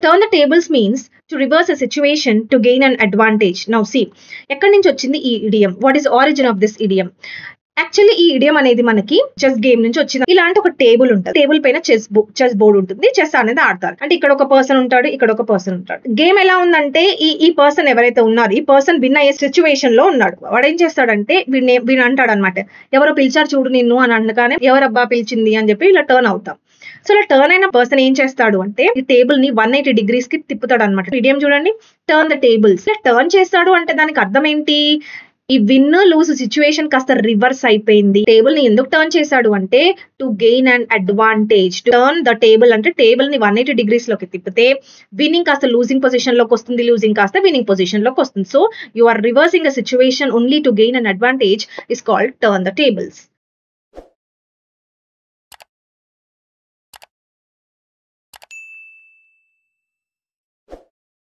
Turn the tables means to reverse a situation to gain an advantage. Now see, ఎక్కడి నుంచి వచ్చింది ఈ idiom? What is the origin of this idiom? Actually ఈ idiom అనేది మనకి chess game నుంచి వచ్చింది. ఇలాంటి ఒక టేబుల్ ఉంటుంది, టేబుల్ పైన చెస్ బోర్డ్ ఉంటుంది, చెస్ అనేది ఆడతారు. అంటే ఇక్కడ ఒక పర్సన్ ఉంటాడు, ఇక్కడ ఒక పర్సన్ ఉంటాడు. గేమ్ ఎలా ఉందంటే ఈ పర్సన్ ఎవరైతే ఉన్నారో ఈ పర్సన్ విన్ అయ్యే సిచ్యువేషన్ లో ఉన్నాడు. వాడు ఏం చేస్తాడంటే వీడు అంటాడు అనమాట, ఎవరో పిలిచారు చూడు నిన్ను అని అనగానే ఎవరబ్బా పిలిచింది అని చెప్పి ఇలా టర్న్ అవుతాం. సో ఇలా టర్న్ అయిన పర్సన్ ఏం చేస్తాడు అంటే ఈ టేబుల్ ని 180 degrees కి తిప్పుతాడు అనమాట. ఇడియం చూడండి, టర్న్ ద టేబుల్స్. ఇలా టర్న్ చేస్తాడు అంటే దానికి అర్థం ఏంటి? ఈ విన్ లూజ్ సిచ్యువేషన్ కాస్త రివర్స్ అయిపోయింది. టేబుల్ ని ఎందుకు టర్న్ చేశాడు అంటే to gain and advantage. Turn the table అంటే టేబుల్ ని 180 degrees లోకి తిప్పితే విన్నింగ్ కాస్త లూజింగ్ పొజిషన్ లోకి వస్తుంది, లూజింగ్ కాస్త విన్నింగ్ పొజిషన్ లోకి వస్తుంది. So you are reversing a situation only to gain and advantage is called turn the tables.